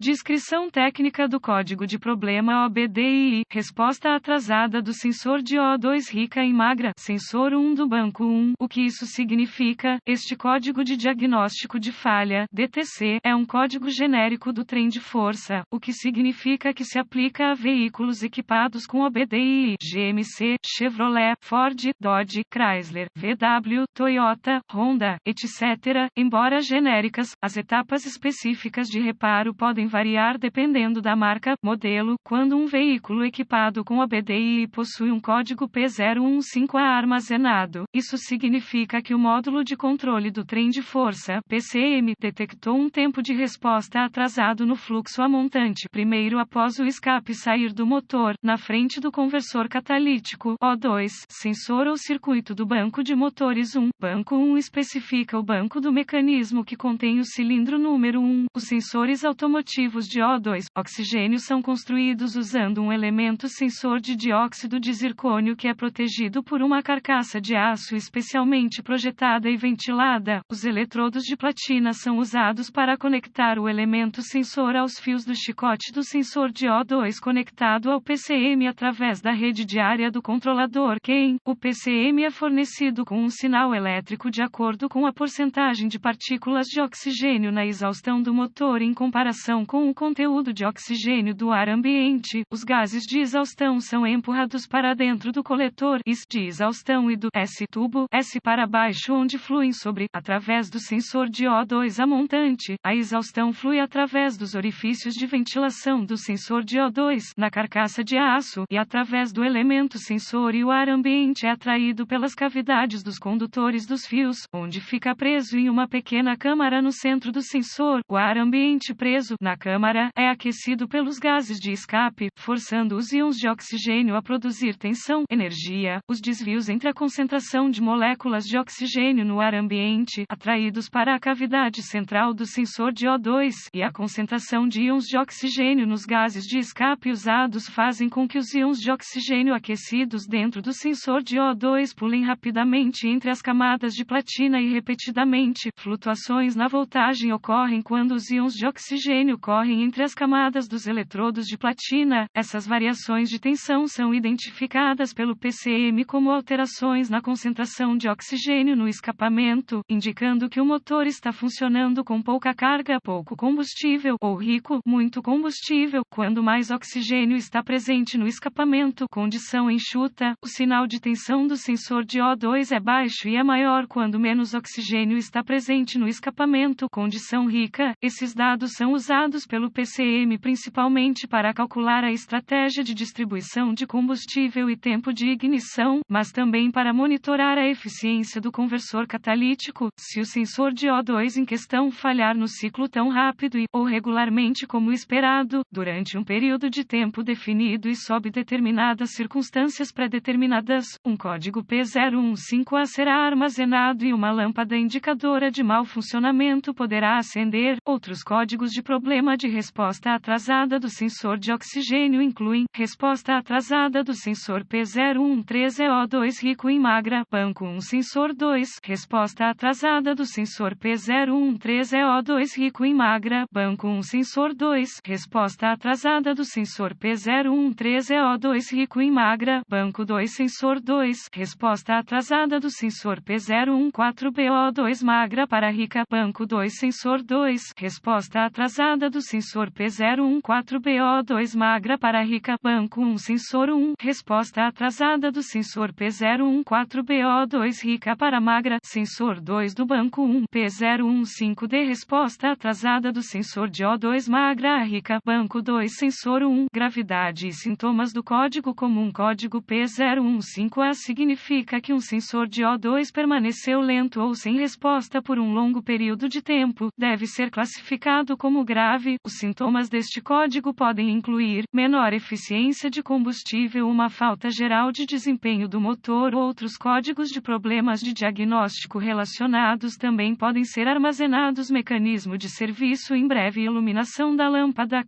Descrição técnica do código de problema OBDII. Resposta atrasada do sensor de O2 rica em magra. Sensor 1 do banco 1. O que isso significa? Este código de diagnóstico de falha, DTC, é um código genérico do trem de força, o que significa que se aplica a veículos equipados com OBDII, GMC, Chevrolet, Ford, Dodge, Chrysler, VW, Toyota, Honda, etc. Embora genéricas, as etapas específicas de reparo podem variar dependendo da marca, modelo. Quando um veículo equipado com OBDII possui um código P015A armazenado, isso significa que o módulo de controle do trem de força, PCM, detectou um tempo de resposta atrasado no fluxo a montante, primeiro após o escape sair do motor, na frente do conversor catalítico, O2, sensor ou circuito do banco de motores 1. Banco 1 especifica o banco do mecanismo que contém o cilindro número 1. Os sensores automotivos de O2, oxigênio são construídos usando um elemento sensor de dióxido de zircônio que é protegido por uma carcaça de aço especialmente projetada e ventilada. Os eletrodos de platina são usados para conectar o elemento sensor aos fios do chicote do sensor de O2 conectado ao PCM através da rede diária do controlador CAN. O PCM é fornecido com um sinal elétrico de acordo com a porcentagem de partículas de oxigênio na exaustão do motor em comparação com o conteúdo de oxigênio do ar ambiente. Os gases de exaustão são empurrados para dentro do coletor IS de exaustão e do S-tubo S para baixo onde fluem sobre, através do sensor de O2 a montante. A exaustão flui através dos orifícios de ventilação do sensor de O2 na carcaça de aço e através do elemento sensor e o ar ambiente é atraído pelas cavidades dos condutores dos fios, onde fica preso em uma pequena câmara no centro do sensor. O ar ambiente preso na câmara é aquecido pelos gases de escape, forçando os íons de oxigênio a produzir tensão, energia. Os desvios entre a concentração de moléculas de oxigênio no ar ambiente, atraídos para a cavidade central do sensor de O2, e a concentração de íons de oxigênio nos gases de escape usados fazem com que os íons de oxigênio aquecidos dentro do sensor de O2 pulem rapidamente entre as camadas de platina e repetidamente. Flutuações na voltagem ocorrem quando os íons de oxigênio correm entre as camadas dos eletrodos de platina. Essas variações de tensão são identificadas pelo PCM como alterações na concentração de oxigênio no escapamento, indicando que o motor está funcionando com pouca carga, pouco combustível, ou rico, muito combustível. Quando mais oxigênio está presente no escapamento, condição enxuta, o sinal de tensão do sensor de O2 é baixo e é maior quando menos oxigênio está presente no escapamento, condição rica. Esses dados são usados pelo PCM principalmente para calcular a estratégia de distribuição de combustível e tempo de ignição, mas também para monitorar a eficiência do conversor catalítico. Se o sensor de O2 em questão falhar no ciclo tão rápido e, ou regularmente como esperado, durante um período de tempo definido e sob determinadas circunstâncias pré-determinadas, um código P015A será armazenado e uma lâmpada indicadora de mau funcionamento poderá acender. Outros códigos de problema de resposta atrasada do sensor de oxigênio incluem resposta atrasada do sensor P013EO2 rico em magra, banco 1 sensor 2, resposta atrasada do sensor P013EO2 rico em magra, banco 1 sensor 2, resposta atrasada do sensor P013EO2 rico em magra, banco 2 sensor 2, resposta atrasada do sensor P014BO2 magra para rica, banco 2 sensor 2, resposta atrasada do sensor P014BO2 magra para rica, banco 1 sensor 1, resposta atrasada do sensor P014BO2 rica para magra, sensor 2 do banco 1 P015D, resposta atrasada do sensor de O2 magra a rica, banco 2 sensor 1, gravidade e sintomas do código comum. Código P015A significa que um sensor de O2 permaneceu lento ou sem resposta por um longo período de tempo, deve ser classificado como grave. Os sintomas deste código podem incluir menor eficiência de combustível, uma falta geral de desempenho do motor. Outros códigos de problemas de diagnóstico relacionados também podem ser armazenados. Mecanismo de serviço em breve. Iluminação da lâmpada.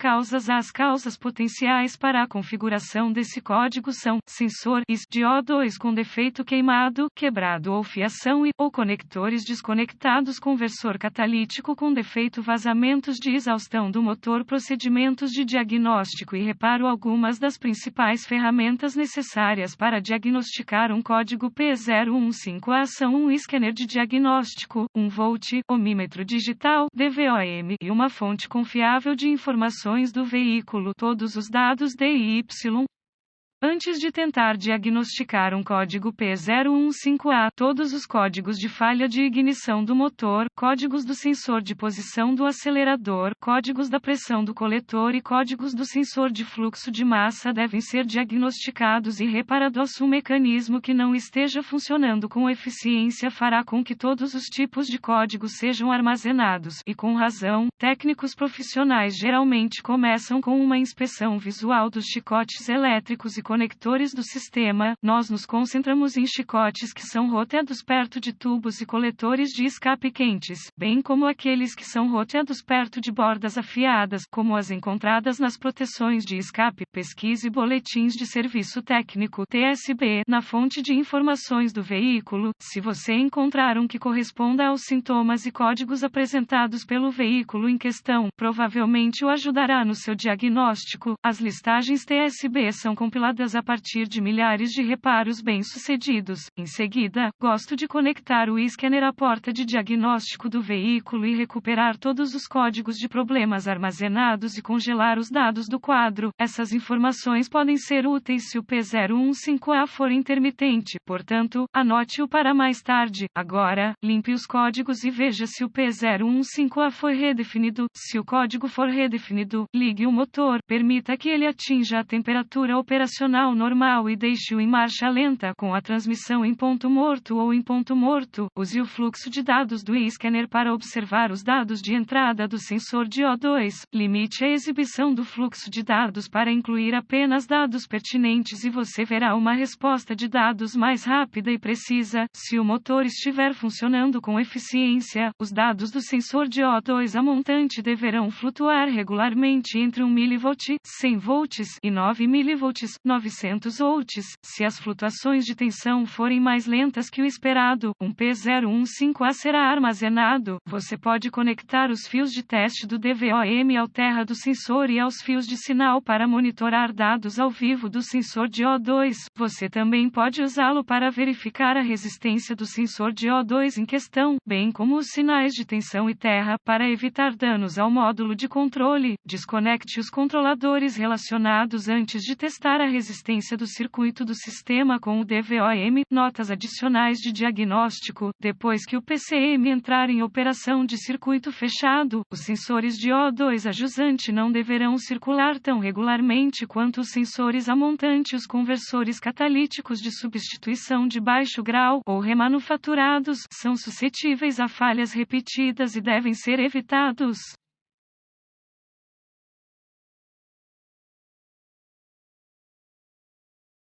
As causas potenciais para a configuração desse código são sensor IS de O2 com defeito queimado, quebrado ou fiação ou conectores desconectados, conversor catalítico com defeito, vazamentos de exaustão ignição do motor, procedimentos de diagnóstico e reparo. Algumas das principais ferramentas necessárias para diagnosticar um código P015A são um scanner de diagnóstico, 1 volt, ohmímetro digital, DVOM, e uma fonte confiável de informações do veículo. Todos os dados DIY. Antes de tentar diagnosticar um código P015A, todos os códigos de falha de ignição do motor, códigos do sensor de posição do acelerador, códigos da pressão do coletor e códigos do sensor de fluxo de massa devem ser diagnosticados e reparados. Um mecanismo que não esteja funcionando com eficiência fará com que todos os tipos de códigos sejam armazenados, e com razão. Técnicos profissionais geralmente começam com uma inspeção visual dos chicotes elétricos e conectores do sistema. Nós nos concentramos em chicotes que são roteados perto de tubos e coletores de escape quentes, bem como aqueles que são roteados perto de bordas afiadas, como as encontradas nas proteções de escape. Pesquise boletins de serviço técnico (TSB) na fonte de informações do veículo. Se você encontrar um que corresponda aos sintomas e códigos apresentados pelo veículo em questão, provavelmente o ajudará no seu diagnóstico. As listagens TSB são compiladas a partir de milhares de reparos bem-sucedidos. Em seguida, gosto de conectar o scanner à porta de diagnóstico do veículo e recuperar todos os códigos de problemas armazenados e congelar os dados do quadro. Essas informações podem ser úteis se o P015A for intermitente, portanto, anote-o para mais tarde. Agora, limpe os códigos e veja se o P015A foi redefinido. Se o código for redefinido, ligue o motor, permita que ele atinja a temperatura operacional normal e deixe-o em marcha lenta com a transmissão em ponto morto ou em ponto morto. Use o fluxo de dados do scanner para observar os dados de entrada do sensor de O2. Limite a exibição do fluxo de dados para incluir apenas dados pertinentes e você verá uma resposta de dados mais rápida e precisa. Se o motor estiver funcionando com eficiência, os dados do sensor de O2 a montante deverão flutuar regularmente entre 1 mV, 100 volts e 9 mV, 900 volts. Se as flutuações de tensão forem mais lentas que o esperado, um P015A será armazenado. Você pode conectar os fios de teste do DVOM ao terra do sensor e aos fios de sinal para monitorar dados ao vivo do sensor de O2. Você também pode usá-lo para verificar a resistência do sensor de O2 em questão, bem como os sinais de tensão e terra. Para evitar danos ao módulo de controle, desconecte os controladores relacionados antes de testar a resistência do circuito do sistema com o DVOM. Notas adicionais de diagnóstico: depois que o PCM entrar em operação de circuito fechado, os sensores de O2 a jusante não deverão circular tão regularmente quanto os sensores a montante. Os conversores catalíticos de substituição de baixo grau ou remanufaturados são suscetíveis a falhas repetidas e devem ser evitados.